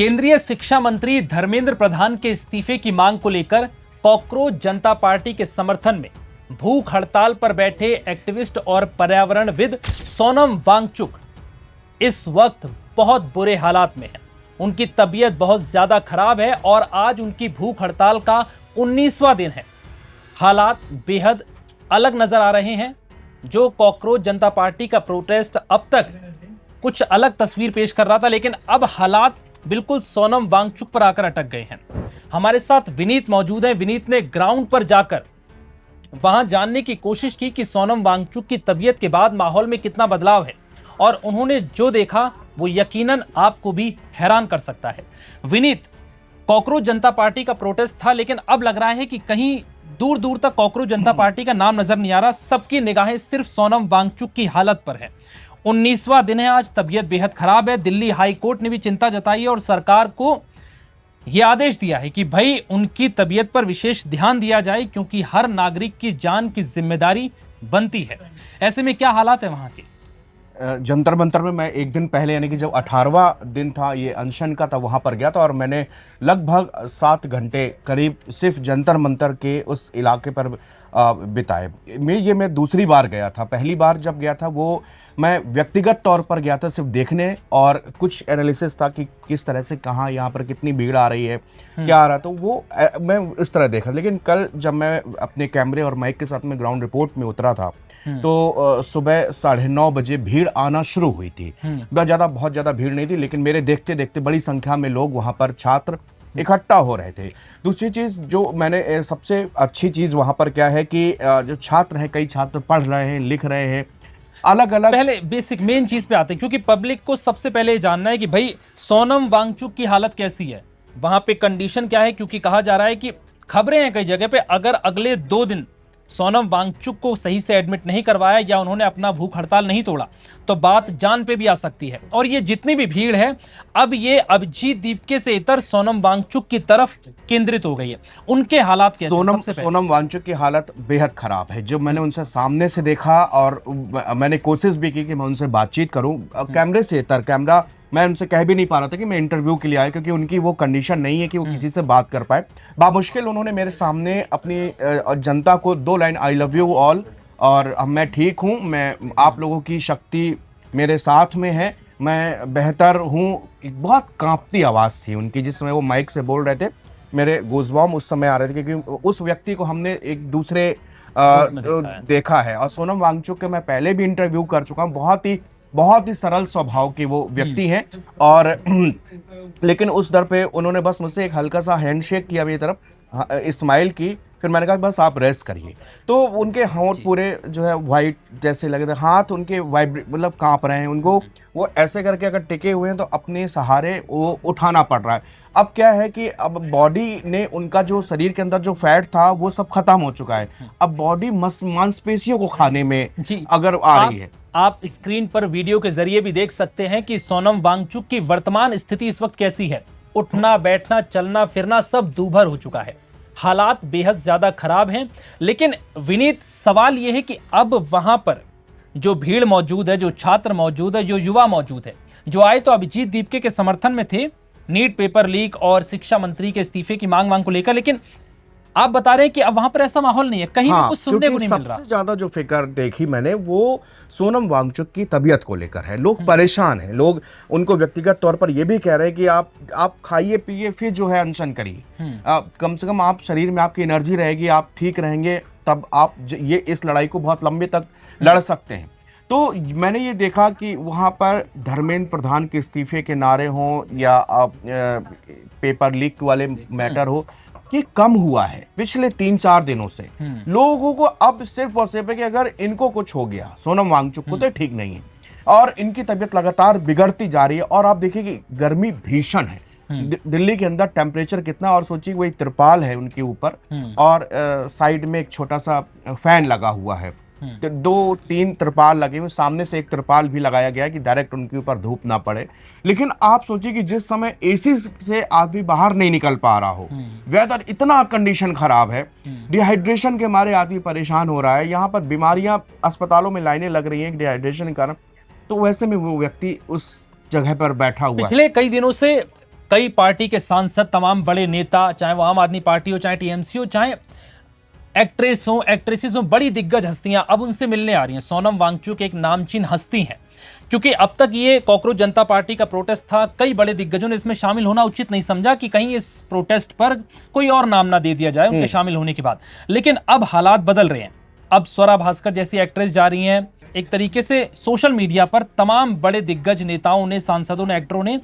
केंद्रीय शिक्षा मंत्री धर्मेंद्र प्रधान के इस्तीफे की मांग को लेकर कॉकरोच जनता पार्टी के समर्थन में भूख हड़ताल पर बैठे एक्टिविस्ट और पर्यावरणविद सोनम वांगचुक इस वक्त बहुत बुरे हालात में हैं। उनकी तबीयत बहुत ज्यादा खराब है और आज उनकी भूख हड़ताल का 19वां दिन है। हालात बेहद अलग नजर आ रहे हैं। जो कॉकरोच जनता पार्टी का प्रोटेस्ट अब तक कुछ अलग तस्वीर पेश कर रहा था, लेकिन अब हालात बिल्कुल सोनम वांगचुक पर आकर अटक गए हैं। हमारे साथ विनीत मौजूद है। विनीत ने ग्राउंड पर जाकर वहां जानने की कोशिश की कि सोनम वांगचुक की तबीयत के बाद माहौल में कितना बदलाव है, और उन्होंने जो देखा वो यकीनन आपको भी हैरान कर सकता है। विनीत, कॉकरोच जनता पार्टी का प्रोटेस्ट था, लेकिन अब लग रहा है कि कहीं दूर दूर तक कॉकरोच जनता पार्टी का नाम नजर नहीं आ रहा। सबकी निगाहें सिर्फ सोनम वांगचुक की हालत पर है। 19वां दिन है आज, तबीयत बेहद खराब है। दिल्ली हाई कोर्ट ने भी चिंता जताई है और सरकार को यह आदेश दिया है कि भाई उनकी तबीयत पर विशेष ध्यान दिया जाए, क्योंकि हर नागरिक की जान की जिम्मेदारी बनती है। ऐसे में क्या हालात है वहां के? जंतर मंतर में मैं एक दिन पहले, यानी कि जब 18वां दिन था ये अनशन का, था वहाँ पर गया था और मैंने लगभग 7 घंटे करीब सिर्फ जंतर मंतर के उस इलाके पर बिताए। मैं दूसरी बार गया था। पहली बार जब गया था वो मैं व्यक्तिगत तौर पर गया था सिर्फ देखने, और कुछ एनालिसिस था कि किस तरह से कहाँ यहाँ पर कितनी भीड़ आ रही है, क्या आ रहा, तो वो मैं इस तरह देखा। लेकिन कल जब मैं अपने कैमरे और माइक के साथ में ग्राउंड रिपोर्ट में उतरा था तो सुबह 9:30 बजे भीड़ आना शुरू हुई थी। बहुत ज़्यादा भीड़ नहीं थी, लेकिन मेरे देखते देखते बड़ी संख्या में लोग वहाँ पर छात्र इकट्ठा हो रहे थे। दूसरी चीज़ जो मैंने सबसे अच्छी चीज़ वहाँ पर क्या है कि जो छात्र हैं, कई छात्र पढ़ रहे हैं, लिख रहे हैं, अलग अलग। पहले बेसिक मेन चीज पे आते हैं, क्योंकि पब्लिक को सबसे पहले जानना है कि भाई सोनम वांगचुक की हालत कैसी है, वहां पे कंडीशन क्या है। क्योंकि कहा जा रहा है कि खबरें हैं कई जगह पे, अगर अगले 2 दिन सोनम वांगचुक को सही से एडमिट नहीं करवाया या उन्होंने अपना भूख हड़ताल नहीं तोड़ा तो बात जान पे भी आ सकती है। और ये जितनी भी भीड़ है अब ये अभिजीत दीपके से इतर सोनम वांगचुक की तरफ केंद्रित हो गई है। उनके हालात कैसे? सोनम वांगचुक की हालत बेहद खराब है। जो मैंने उनसे सामने से देखा और मैंने कोशिश भी की कि मैं उनसे बातचीत करूं, कैमरे से इतर कैमरा मैं उनसे कह भी नहीं पा रहा था कि मैं इंटरव्यू के लिए आया, क्योंकि उनकी वो कंडीशन नहीं है कि वो किसी से बात कर पाए। बामुश्किल उन्होंने मेरे सामने अपनी जनता को 2 line I love you all और मैं ठीक हूँ, मैं आप लोगों की शक्ति मेरे साथ में है, मैं बेहतर हूँ। एक बहुत कांपती आवाज़ थी उनकी जिस समय वो माइक से बोल रहे थे। मेरे गूज़बम्प उस समय आ रहे थे, क्योंकि उस व्यक्ति को हमने एक दूसरे देखा है। और सोनम वांगचुक के मैं पहले भी इंटरव्यू कर चुका हूँ। बहुत ही सरल स्वभाव के वो व्यक्ति हैं, और लेकिन उस दर पे उन्होंने बस मुझसे एक हल्का सा हैंडशेक किया मेरी तरफ, स्माइल की, फिर मैंने कहा बस आप रेस्ट करिए। तो उनके होंठ पूरे जो है वाइट जैसे लगे थे, हाथ उनके मतलब कांप रहे हैं, उनको वो ऐसे करके अगर टिके हुए हैं तो अपने सहारे वो उठाना पड़ रहा है। अब क्या है कि अब बॉडी ने उनका जो शरीर के अंदर जो फैट था वो सब खत्म हो चुका है। अब बॉडी मांसपेशियों को खाने में अगर आ रही है। आप स्क्रीन पर वीडियो के जरिए भी देख सकते हैं कि सोनम वांगचुक की वर्तमान स्थिति इस वक्त कैसी है। उठना बैठना चलना फिरना सब दूभर हो चुका है। हालात बेहद ज्यादा खराब हैं। लेकिन विनीत, सवाल यह है कि अब वहां पर जो भीड़ मौजूद है, जो छात्र मौजूद है, जो युवा मौजूद है, जो आए तो अभिजीत दीपके के समर्थन में थे, नीट पेपर लीक और शिक्षा मंत्री के इस्तीफे की मांग को लेकर, लेकिन आप बता रहे हैं कि अब वहां पर ऐसा माहौल नहीं है, कहीं भी कुछ सुनने को नहीं मिल रहा। सबसे ज्यादा जो फिक्र देखी मैंने वो सोनम वांगचुक की तबीयत को लेकर है। लोग परेशान हैं, लोग उनको व्यक्तिगत तौर पर ये भी कह रहे हैं कि आप खाइए पिए फिर जो है अनशन करिए, कम से कम आप शरीर में आपकी एनर्जी रहेगी, आप ठीक रहेंगे, तब आप ये इस लड़ाई को बहुत लंबे तक लड़ सकते हैं। तो मैंने ये देखा कि वहाँ पर धर्मेंद्र प्रधान के इस्तीफे के नारे हों या पेपर लीक वाले मैटर हो, कि कम हुआ है पिछले 3-4 दिनों से। लोगों को अब सिर्फ और सिर्फ है कि अगर इनको कुछ हो गया, सोनम वांगचुक को, तो ठीक नहीं है, और इनकी तबीयत लगातार बिगड़ती जा रही है। और आप देखिए कि गर्मी भीषण है। दिल्ली के अंदर टेम्परेचर कितना, और सोचिए वही तिरपाल है उनके ऊपर, और साइड में एक छोटा सा फैन लगा हुआ है, 2-3 तिरपाल लगे हुए, सामने से एक तिरपाल भी लगाया गया है कि डायरेक्ट उनके ऊपर धूप ना पड़े। लेकिन आप सोचिए कि जिस समय एसी से आदमी बाहर नहीं निकल पा रहा हो, वेदर इतना कंडीशन खराब है, डिहाइड्रेशन के मारे आदमी परेशान हो रहा है, यहाँ पर बीमारियां, अस्पतालों में लाइनें लग रही हैं डिहाइड्रेशन के कारण। तो वैसे में वो व्यक्ति उस जगह पर बैठा हुआ है। पिछले कई दिनों से कई पार्टी के सांसद, तमाम बड़े नेता, चाहे वो आम आदमी पार्टी हो, चाहे टीएमसी हो, चाहे एक्ट्रेस हो, एक्ट्रेसेस हो, बड़ी दिग्गज हस्तियां अब उनसे मिलने आ रही हैं। सोनम वांगचुक एक नामचीन हस्ती हैं, क्योंकि अब तक ये कॉकरोच जनता पार्टी का प्रोटेस्ट था। कई बड़े दिग्गजों ने इसमें शामिल होना उचित नहीं समझा कि कहीं इस प्रोटेस्ट पर कोई और नाम ना दे दिया जाए उनके शामिल होने के बाद। लेकिन अब हालात बदल रहे हैं। अब स्वरा भास्कर जैसी एक्ट्रेस जा रही हैं। एक तरीके से सोशल मीडिया पर तमाम बड़े दिग्गज नेताओं ने, सांसदों ने, एक्टरों ने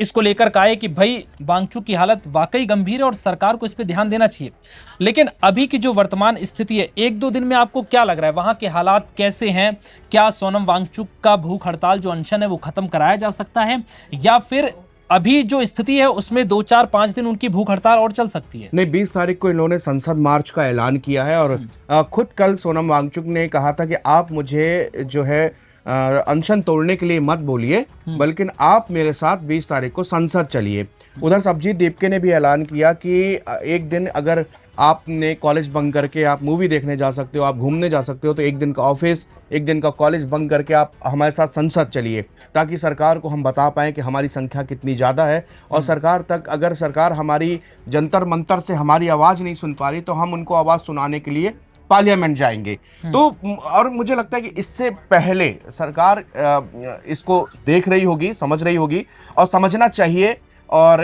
इसको लेकर कहा है कि भाई वांगचुक की हालत वाकई गंभीर है और सरकार को इस पर ध्यान देना चाहिए। लेकिन अभी की जो वर्तमान स्थिति है, एक दो दिन में आपको क्या लग रहा है, वहां के हालात कैसे हैं? क्या सोनम वांगचुक का भूख हड़ताल जो अनशन है वो खत्म कराया जा सकता है, या फिर अभी जो स्थिति है उसमें 2, 4, 5 दिन उनकी भूख हड़ताल और चल सकती है? नहीं, 20 तारीख को इन्होंने संसद मार्च का ऐलान किया है और खुद कल सोनम वांगचुक ने कहा था कि आप मुझे जो है अनशन तोड़ने के लिए मत बोलिए, बल्कि आप मेरे साथ 20 तारीख को संसद चलिए। उधर सब्जीत दीपके ने भी ऐलान किया कि एक दिन अगर आपने कॉलेज बंक करके आप मूवी देखने जा सकते हो, आप घूमने जा सकते हो, तो एक दिन का ऑफिस, एक दिन का कॉलेज बंक करके आप हमारे साथ संसद चलिए, ताकि सरकार को हम बता पाएं कि हमारी संख्या कितनी ज़्यादा है। और सरकार तक, अगर सरकार हमारी जंतर मंतर से हमारी आवाज़ नहीं सुन पा रही, तो हम उनको आवाज़ सुनाने के लिए पार्लियामेंट जाएंगे। तो और मुझे लगता है कि इससे पहले सरकार इसको देख रही होगी, समझ रही होगी, और समझना चाहिए। और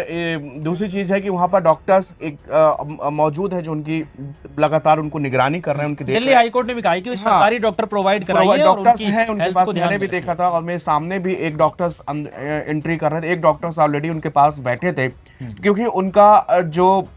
दूसरी चीज़ है कि वहाँ पर डॉक्टर्स एक मौजूद है जो उनकी लगातार उनको निगरानी कर रहे हैं, उनकी देख रहे हैं। दिल्ली हाईकोर्ट ने भी कहा है कि सरकारी डॉक्टर प्रोवाइड कराइए, डॉक्टर्स हैं उनके पास। मैंने भी देखा था और मेरे सामने भी एक डॉक्टर्स एंट्री कर रहे थे। एक डॉक्टर्स ऑलरेडी उनके पास बैठे थे, क्योंकि उनका जो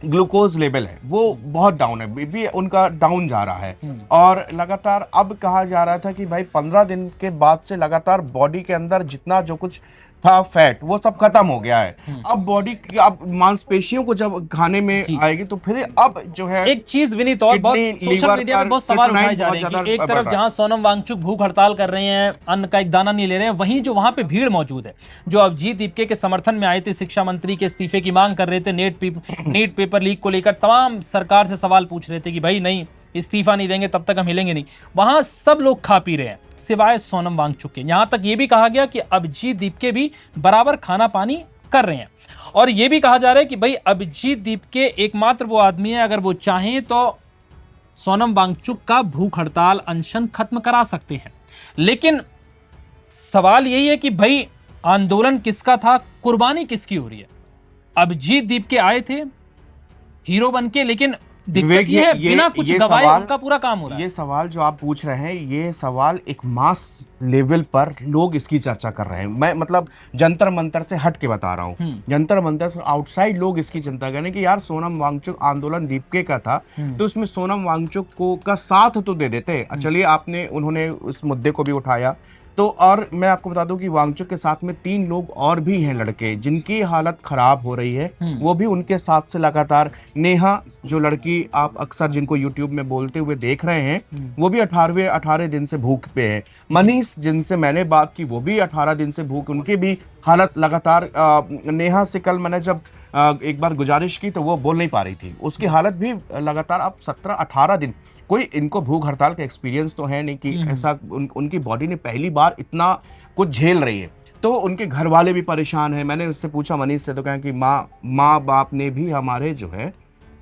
ग्लूकोज लेवल है वो बहुत डाउन है, बीपी उनका डाउन जा रहा है। और लगातार अब कहा जा रहा था कि भाई 15 दिन के बाद से लगातार बॉडी के अंदर जितना जो कुछ था फैट, वो सब खत्म हो गया है। अब बॉडी की, अब मांसपेशियों को जब खाने में आएगी तो फिर अब जो है एक चीज विनीत, और बहुत सोशल मीडिया पे बहुत सवाल उठाए जा रहे हैं कि एक तरफ जहां सोनम वांगचुक भूख हड़ताल कर रहे हैं, अन्न का एक दाना नहीं ले रहे हैं, वहीं जो वहां पे भीड़ मौजूद है, जो अभिजीत दीपके के समर्थन में आए थे, शिक्षा मंत्री के इस्तीफे की मांग कर रहे थे, नीट पेपर लीक को लेकर तमाम सरकार से सवाल पूछ रहे थे कि भाई नहीं, इस्तीफा नहीं देंगे तब तक हम हिलेंगे नहीं, वहां सब लोग खा पी रहे हैं सिवाय सोनम वांगचुक के। यहां तक ये भी कहा गया कि अभिजीत दीपके भी बराबर खाना पानी कर रहे हैं, और ये भी कहा जा रहा है कि भाई अभिजीत दीपके एकमात्र वो आदमी है, अगर वो चाहें तो सोनम वांगचुक का भूख हड़ताल अनशन खत्म करा सकते हैं। लेकिन सवाल यही है कि भाई आंदोलन किसका था, कुर्बानी किसकी हो रही है? अभिजीत दीपके आए थे हीरो बनके, लेकिन दिक्कत ये है बिना कुछ गवाए उनका पूरा काम हो रहा है। ये सवाल जो आप पूछ रहे हैं, ये सवाल एक मास लेवल पर लोग इसकी चर्चा कर रहे हैं। मैं मतलब जंतर मंतर से हट के बता रहा हूँ, जंतर मंतर से आउटसाइड लोग इसकी चिंता कर रहे हैं कि यार सोनम वांगचुक आंदोलन दीपके का था, तो इसमें सोनम वांगचुक को का साथ तो दे देते। चलिए, आपने उन्होंने उस मुद्दे को भी उठाया तो। और मैं आपको बता दूं कि वांगचुक के साथ में 3 लोग और भी हैं, लड़के जिनकी हालत खराब हो रही है, वो भी उनके साथ से लगातार। नेहा, जो लड़की आप अक्सर जिनको यूट्यूब में बोलते हुए देख रहे हैं, वो भी 18 दिन से भूख पे है। मनीष, जिनसे मैंने बात की, वो भी 18 दिन से भूख, उनकी भी हालत लगातार। नेहा से कल मैंने जब एक बार गुजारिश की तो वो बोल नहीं पा रही थी, उसकी हालत भी लगातार अब 17-18 दिन। कोई इनको भूख हड़ताल का एक्सपीरियंस तो है नहीं कि ऐसा उनकी बॉडी ने पहली बार इतना कुछ झेल रही है, तो उनके घर वाले भी परेशान हैं। मैंने उससे पूछा, मनीष से, तो कहा कि माँ बाप ने भी हमारे जो है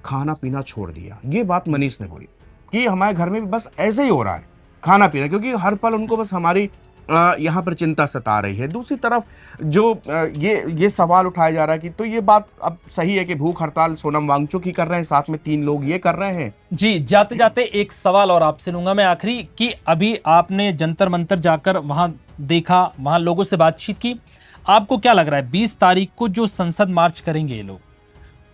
खाना पीना छोड़ दिया। ये बात मनीष ने बोली कि हमारे घर में भी बस ऐसे ही हो रहा है, खाना पीना, क्योंकि हर पल उनको बस हमारी यहाँ पर चिंता सता रही है। दूसरी तरफ जो ये सवाल उठाया जा रहा है कि तो ये बात अब सही है कि भूख हड़ताल सोनम वांगचुक ही कर रहे हैं, साथ में 3 लोग ये कर रहे हैं। जी, जाते जाते एक सवाल और आपसे लूंगा मैं आखिरी, कि अभी आपने जंतर मंतर जाकर वहां देखा, वहां लोगों से बातचीत की, आपको क्या लग रहा है 20 तारीख को जो संसद मार्च करेंगे ये लोग,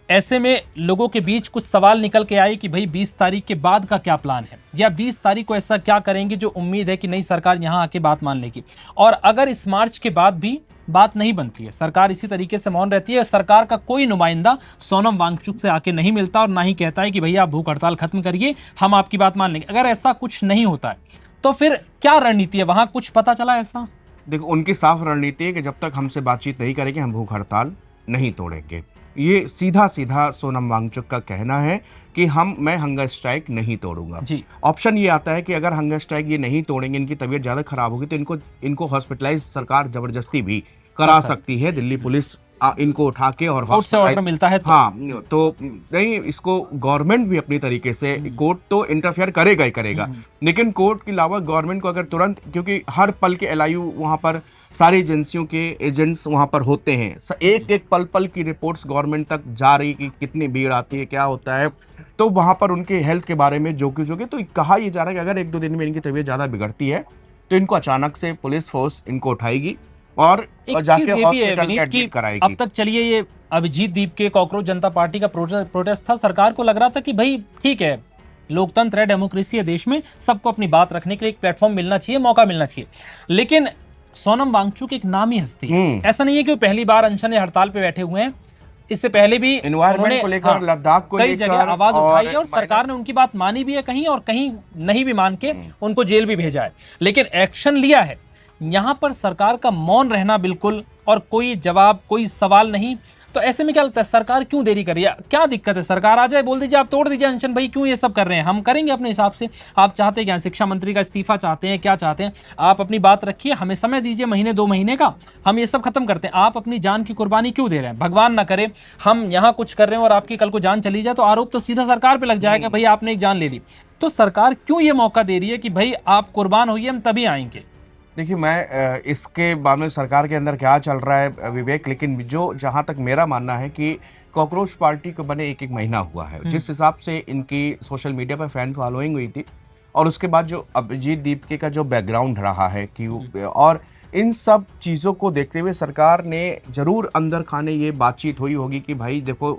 ऐसे में लोगों के बीच कुछ सवाल निकल के आए कि भाई 20 तारीख के बाद का क्या प्लान है, या 20 तारीख को ऐसा क्या करेंगे जो उम्मीद है कि नई सरकार यहां आके बात मान लेगी? और अगर इस मार्च के बाद भी बात नहीं बनती है, सरकार इसी तरीके से मौन रहती है, सरकार का कोई नुमाइंदा सोनम वांगचुक से आके नहीं मिलता और ना ही कहता है कि भैया आप भूख हड़ताल खत्म करिए, हम आपकी बात मान लेंगे, अगर ऐसा कुछ नहीं होता है तो फिर क्या रणनीति है वहां? कुछ पता चला ऐसा? देखो, उनकी साफ रणनीति है कि जब तक हमसे बातचीत नहीं करेंगे हम भूख हड़ताल नहीं तोड़ेंगे। ये सीधा सीधा सोनम वांगचुक का कहना है कि मैं हंगर स्ट्राइक नहीं तोड़ूंगा। ऑप्शन ये आता है कि अगर हंगर स्ट्राइक ये नहीं तोड़ेंगे, इनकी तबीयत ज़्यादा खराब होगी, तो इनको हॉस्पिटलाइज सरकार जबरदस्ती भी करा सकती है। दिल्ली पुलिस इनको उठा के और कोर्ट से ऑर्डर hospitalize- मिलता है तो। हाँ, तो नहीं, इसको गवर्नमेंट भी अपनी तरीके से, कोर्ट तो इंटरफेयर करेगा ही करेगा, लेकिन कोर्ट के अलावा गवर्नमेंट को अगर तुरंत, क्योंकि हर पल के एलआईयू वहाँ पर सारी एजेंसियों के एजेंट्स वहाँ पर होते हैं, एक एक पल पल की रिपोर्ट्स गवर्नमेंट तक जा रही कि कितनी भीड़ आती है, क्या होता है, तो वहाँ पर उनके हेल्थ के बारे में जो तो कहा यह जा रहा है कि अगर 1-2 दिन में इनकी तबीयत ज़्यादा बिगड़ती है तो इनको अचानक से पुलिस फोर्स इनको उठाएगी और एक जाके चीज ये भी है हॉस्पिटल में विनीत की एडमिट कराएगी। अब तक चलिए ये अभिजीत दीप के कॉकरोच जनता पार्टी का प्रोटेस्ट था, सरकार को लग रहा था कि भाई ठीक है, लोकतंत्र है, डेमोक्रेसी है देश में, सबको अपनी बात रखने के लिए एक प्लेटफॉर्म मिलना चाहिए, मौका मिलना चाहिए। लेकिन सोनम वांगचुक एक नामी हस्ती है, ऐसा नहीं है कि वो पहली बार अनशन हड़ताल पे बैठे हुए हैं, इससे पहले भी एनवायरनमेंट को लेकर, लद्दाख को कई लेकर जगह आवाज उठाई है और सरकार ने उनकी बात मानी भी है कहीं, और कहीं नहीं भी मान के उनको जेल भी भेजा है, लेकिन एक्शन लिया है। यहां पर सरकार का मौन रहना बिल्कुल, और कोई जवाब, कोई सवाल नहीं, तो ऐसे में क्या लगता है सरकार क्यों देरी कर रही है? क्या दिक्कत है? सरकार आ जाए, बोल दीजिए आप तोड़ दीजिए अनशन, भाई क्यों ये सब कर रहे हैं, हम करेंगे अपने हिसाब से। आप चाहते हैं क्या, शिक्षा मंत्री का इस्तीफा चाहते हैं, क्या चाहते हैं? आप अपनी बात रखिए, हमें समय दीजिए, महीने 2 महीने का, हम ये सब खत्म करते हैं। आप अपनी जान की कुर्बानी क्यों दे रहे हैं? भगवान ना करे हम यहाँ कुछ कर रहे हैं और आपकी कल को जान चली जाए, तो आरोप तो सीधा सरकार पे लग जाएगा, भाई आपने एक जान ले ली। तो सरकार क्यों ये मौका दे रही है कि भाई आप कुर्बान होइए, हम तभी आएंगे? देखिए, मैं इसके बारे में सरकार के अंदर क्या चल रहा है विवेक, लेकिन जो जहां तक मेरा मानना है कि कॉकरोच पार्टी को बने 1 महीना हुआ है, जिस हिसाब से इनकी सोशल मीडिया पर फैन फॉलोइंग हुई थी, और उसके बाद जो अभिजीत दीपके का जो बैकग्राउंड रहा है कि और इन सब चीज़ों को देखते हुए सरकार ने जरूर अंदर खाने ये बातचीत हुई होगी कि भाई देखो,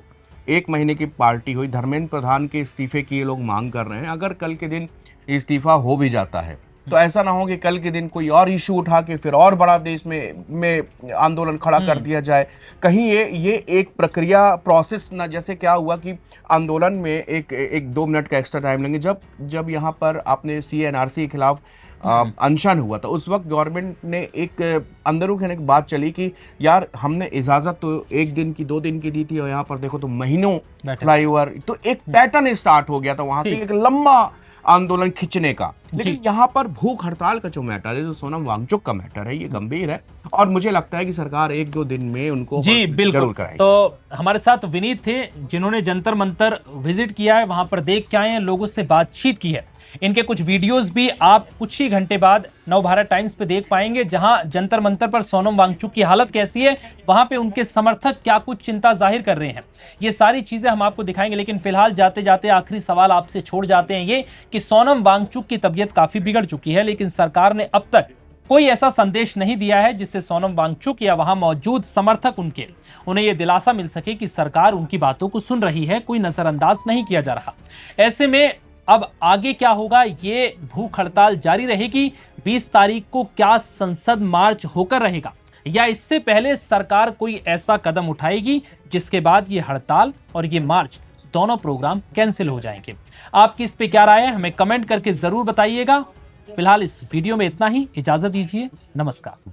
1 महीने की पार्टी हुई, धर्मेंद्र प्रधान के इस्तीफे की ये लोग मांग कर रहे हैं, अगर कल के दिन इस्तीफा हो भी जाता है तो ऐसा ना हो कि कल के दिन कोई और इशू उठा के फिर और बड़ा देश में आंदोलन खड़ा कर दिया जाए। कहीं ये एक प्रक्रिया प्रोसेस ना, जैसे क्या हुआ कि आंदोलन में एक 2 मिनट का एक्स्ट्रा टाइम लेंगे। जब यहाँ पर आपने CNRC के खिलाफ अनशन हुआ था, उस वक्त गवर्नमेंट ने एक अंदरूनी एक बात चली कि यार हमने इजाजत तो 1 दिन की 2 दिन की दी थी और यहाँ पर देखो तो महीनों फ्लाईओवर, तो एक पैटर्न स्टार्ट हो गया था वहां से एक लंबा आंदोलन खींचने का। लेकिन यहाँ पर भूख हड़ताल का जो मैटर है, जो सोनम वांगचुक का मैटर है, ये गंभीर है और मुझे लगता है कि सरकार 1-2 दिन में उनको जी बिल्कुल जरूर कराएगी। तो हमारे साथ विनीत थे जिन्होंने जंतर मंतर विजिट किया है, वहां पर देख के आए हैं, लोगों से बातचीत की है। इनके कुछ वीडियोस भी आप कुछ ही घंटे बाद नवभारत टाइम्स पे देख पाएंगे, जहां जंतर मंतर पर सोनम वांगचुक की हालत कैसी है, वहां पे उनके समर्थक क्या कुछ चिंता जाहिर कर रहे हैं, ये सारी चीजें हम आपको दिखाएंगे। लेकिन फिलहाल जाते जाते आखिरी सवाल आपसे छोड़ जाते हैं ये कि सोनम वांगचुक की तबीयत काफी बिगड़ चुकी है, लेकिन सरकार ने अब तक कोई ऐसा संदेश नहीं दिया है जिससे सोनम वांगचुक या वहां मौजूद समर्थक उन्हें यह दिलासा मिल सके कि सरकार उनकी बातों को सुन रही है, कोई नजरअंदाज नहीं किया जा रहा। ऐसे में अब आगे क्या होगा, ये भूख हड़ताल जारी रहेगी, 20 तारीख को क्या संसद मार्च होकर रहेगा, या इससे पहले सरकार कोई ऐसा कदम उठाएगी जिसके बाद ये हड़ताल और ये मार्च दोनों प्रोग्राम कैंसिल हो जाएंगे। आपकी इस पे क्या राय है, हमें कमेंट करके जरूर बताइएगा। फिलहाल इस वीडियो में इतना ही, इजाजत दीजिए, नमस्कार।